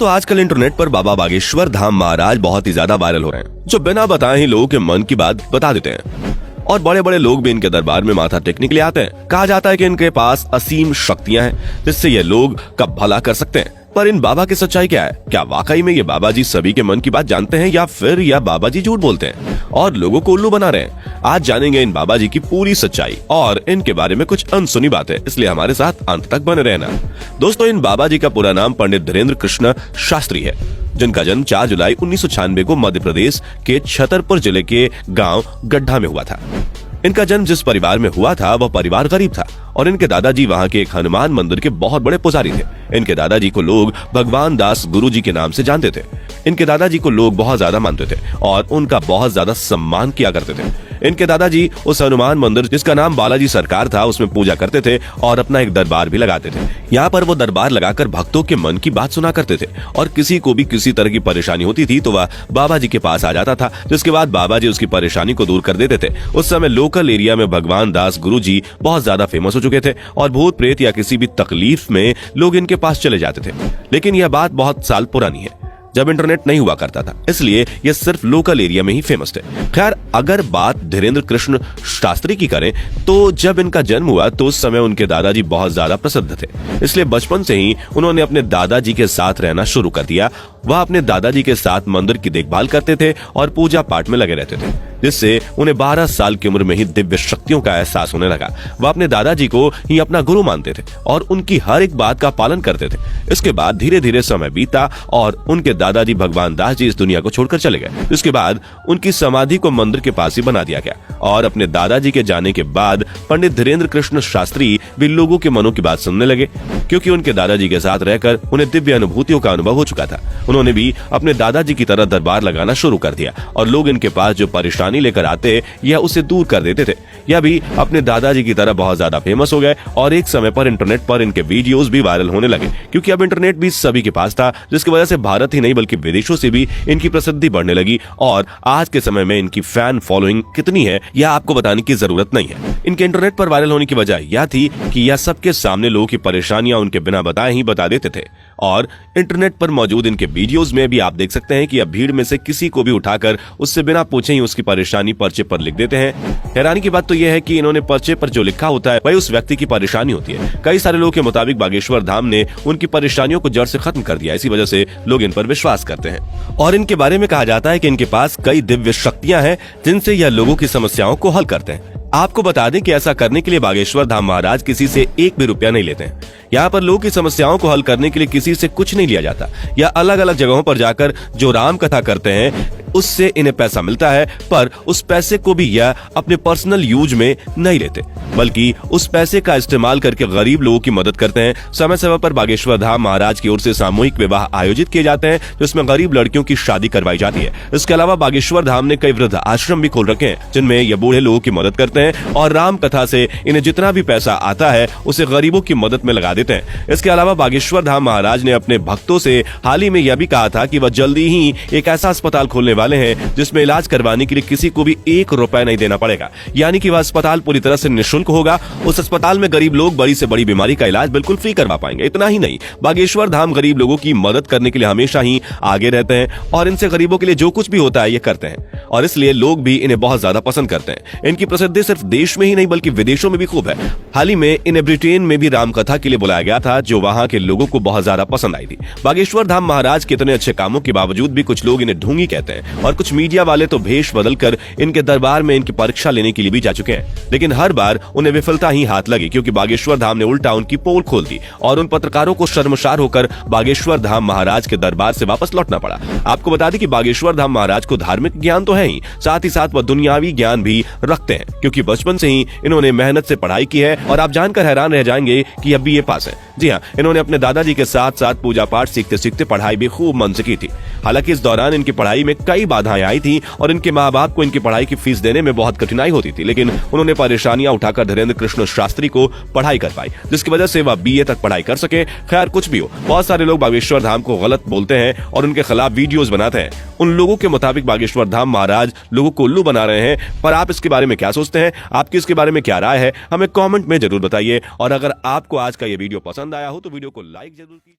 तो आजकल इंटरनेट पर बाबा बागेश्वर धाम महाराज बहुत ही ज्यादा वायरल हो रहे हैं, जो बिना बताए ही लोगों के मन की बात बता देते हैं और बड़े बड़े लोग भी इनके दरबार में माथा टेकने के लिए आते हैं। कहा जाता है कि इनके पास असीम शक्तियां हैं जिससे ये लोग का भला कर सकते हैं। पर इन बाबा की सच्चाई क्या है? क्या वाकई में ये बाबा जी सभी के मन की बात जानते हैं या फिर यह बाबा जी झूठ बोलते हैं और लोगों को उल्लू बना रहे हैं? आज जानेंगे इन बाबा जी की पूरी सच्चाई और इनके बारे में कुछ अनसुनी बातें, इसलिए हमारे साथ अंत तक बने रहना। दोस्तों, इन बाबा जी का पूरा नाम पंडित धीरेन्द्र कृष्ण शास्त्री है, जिनका जन्म 4 जुलाई 1996 को मध्य प्रदेश के छतरपुर जिले के गांव गड्ढा में हुआ था। इनका जन्म जिस परिवार में हुआ था वह परिवार गरीब था और इनके दादाजी वहां के एक हनुमान मंदिर के बहुत बड़े पुजारी थे। इनके दादाजी को लोग भगवान दास गुरुजी के नाम से जानते थे। इनके दादाजी को लोग बहुत ज्यादा मानते थे और उनका बहुत ज्यादा सम्मान किया करते थे। इनके दादाजी उस हनुमान मंदिर, जिसका नाम बालाजी सरकार था, उसमें पूजा करते थे और अपना एक दरबार भी लगाते थे। यहाँ पर वो दरबार लगाकर भक्तों के मन की बात सुना करते थे और किसी को भी किसी तरह की परेशानी होती थी तो वह बाबा जी के पास आ जाता था, जिसके बाद बाबा जी उसकी परेशानी को दूर कर देते थे। उस समय लोकल एरिया में भगवान दास गुरुजी बहुत ज्यादा फेमस हो चुके थे और भूत प्रेत या किसी भी तकलीफ में लोग इनके पास चले जाते थे। लेकिन यह बात बहुत साल पुरानी है, जब इंटरनेट नहीं हुआ करता था, इसलिए ये सिर्फ लोकल एरिया में ही फेमस थे। खैर, अगर बात धीरेन्द्र कृष्ण शास्त्री की करें तो जब इनका जन्म हुआ तो उस समय उनके दादाजी बहुत ज्यादा प्रसिद्ध थे, इसलिए बचपन से ही उन्होंने अपने दादाजी के साथ रहना शुरू कर दिया। वह अपने दादाजी के साथ मंदिर की देखभाल करते थे और पूजा पाठ में लगे रहते थे, जिससे उन्हें 12 साल की उम्र में ही दिव्य शक्तियों का एहसास होने लगा। वह अपने दादाजी को ही अपना गुरु मानते थे और उनकी हर एक बात का पालन करते थे। इसके बाद धीरे धीरे समय बीता और उनके दादाजी भगवान दास जी इस दुनिया को छोड़कर चले गए। इसके बाद उनकी समाधि को मंदिर के पास ही बना दिया गया और अपने दादाजी के जाने के बाद पंडित धीरेन्द्र कृष्ण शास्त्री भी लोगों के मनों की बात सुनने लगे, क्योंकि उनके दादाजी के साथ रहकर उन्हें दिव्य अनुभूतियों का अनुभव हो चुका था। उन्होंने भी अपने दादाजी की तरह दरबार लगाना शुरू कर दिया और लोग इनके पास जो परेशानी लेकर आते या उसे दूर कर देते थे। यह भी अपने दादाजी की तरह बहुत ज्यादा फेमस हो गए और एक समय पर इंटरनेट पर इनके वीडियोस भी वायरल होने लगे, क्योंकि अब इंटरनेट भी सभी के पास था, जिसकी वजह से भारत ही नहीं बल्कि विदेशों से भी इनकी प्रसिद्धि बढ़ने लगी। और आज के समय में इनकी फैन फॉलोइंग कितनी है यह आपको बताने की जरूरत नहीं है। इनके इंटरनेट पर वायरल होने की वजह यह थी कि यह सबके सामने लोगों की परेशानियां उनके बिना बताए ही बता देते थे और इंटरनेट पर मौजूद इनके वीडियोस में भी आप देख सकते हैं कि अब भीड़ में से किसी को भी उठाकर उससे बिना पूछे ही उसकी परेशानी पर्चे पर लिख देते हैं। हैरानी की बात तो यह है कि इन्होंने पर्चे पर जो लिखा होता है वही उस व्यक्ति की परेशानी होती है। कई सारे लोगों के मुताबिक बागेश्वर धाम ने उनकी परेशानियों को जड़ से खत्म कर दिया, इसी वजह से लोग इन पर विश्वास करते हैं और इनके बारे में कहा जाता है कि इनके पास कई दिव्य शक्तियां हैं जिनसे यह लोगों की समस्याओं को हल करते हैं। आपको बता दें कि ऐसा करने के लिए बागेश्वर धाम महाराज किसी से एक भी रुपया नहीं लेते हैं। यहाँ पर लोगों की समस्याओं को हल करने के लिए किसी से कुछ नहीं लिया जाता। या अलग अलग जगहों पर जाकर जो राम कथा करते हैं उससे इन्हें पैसा मिलता है, पर उस पैसे को भी यह अपने पर्सनल यूज में नहीं लेते, बल्कि उस पैसे का इस्तेमाल करके गरीब लोगों की मदद करते हैं। समय समय पर बागेश्वर धाम महाराज की ओर से सामूहिक विवाह आयोजित किए जाते हैं, जिसमें गरीब लड़कियों की शादी करवाई जाती है। इसके अलावा बागेश्वर धाम ने कई वृद्ध आश्रम भी खोल रखे हैं, जिनमें ये बूढ़े लोगों की मदद करते हैं और राम कथा से इन्हें जितना भी पैसा आता है उसे गरीबों की मदद में लगा देते हैं। इसके अलावा बागेश्वर धाम महाराज ने अपने भक्तों से हाल ही में यह भी कहा था कि वह जल्दी ही एक ऐसा अस्पताल खोलने वाले हैं जिसमें इलाज करवाने के लिए किसी को भी 1 रुपया नहीं देना पड़ेगा, यानी कि वह अस्पताल पूरी तरह से निःशुल्क होगा। उस अस्पताल में गरीब लोग बड़ी से बड़ी बीमारी का इलाज बिल्कुल फ्री करवा पाएंगे। इतना ही नहीं, बागेश्वर धाम गरीब लोगों की मदद करने के लिए हमेशा ही आगे रहते हैं और इनसे गरीबों के लिए जो कुछ भी होता है ये करते हैं और इसलिए लोग भी इन्हें बहुत ज्यादा पसंद करते हैं। इनकी प्रसिद्धि सिर्फ देश में ही नहीं बल्कि विदेशों में भी खूब है। हाल ही में इन्हें ब्रिटेन में भी राम कथा के लिए बुलाया गया था, जो वहां के लोगों को बहुत ज्यादा पसंद आई थी। बागेश्वर धाम महाराज के इतने अच्छे कामों के बावजूद भी कुछ लोग इन्हें ढोंगी कहते हैं और कुछ मीडिया वाले तो भेष बदलकर इनके दरबार में इनकी परीक्षा लेने के लिए भी जा चुके हैं, लेकिन हर बार उन्हें विफलता ही हाथ लगी, क्योंकि बागेश्वर धाम ने उल्टा उनकी पोल खोल दी और उन पत्रकारों को शर्मसार होकर बागेश्वर धाम महाराज के दरबार से वापस लौटना पड़ा। आपको बता दें कि बागेश्वर धाम महाराज को धार्मिक ज्ञान तो है ही, साथ ही साथ वह दुनियावी ज्ञान भी रखते हैं, क्योंकि बचपन से ही इन्होंने मेहनत से पढ़ाई की है और आप जानकर हैरान रह जाएंगे कि अब भी ये पास है। जी हाँ, इन्होंने अपने दादाजी के साथ साथ पूजा पाठ सीखते सीखते पढ़ाई भी खूब मन से की थी। हालांकि इस दौरान इनकी पढ़ाई में कई बाधाएं आई थी और इनके माँ बाप को इनकी पढ़ाई की फीस देने में बहुत कठिनाई होती थी, लेकिन उन्होंने परेशानियां उठाकर धीरेन्द्र कृष्ण शास्त्री को पढ़ाई करवाई, जिसकी वजह से वह BA तक पढ़ाई कर सके। खैर, कुछ भी हो, बहुत सारे लोग बागेश्वर धाम को गलत बोलते हैं और उनके खिलाफ वीडियोस बनाते हैं। उन लोगों के मुताबिक बागेश्वर धाम महाराज लोगों को उल्लू बना रहे हैं, पर आप इसके बारे में क्या सोचते हैं? आपकी इसके बारे में क्या राय है? हमें कमेंट में जरूर बताइए और अगर आपको आज का ये वीडियो पसंद आया हो तो वीडियो को लाइक जरूर कीजिए।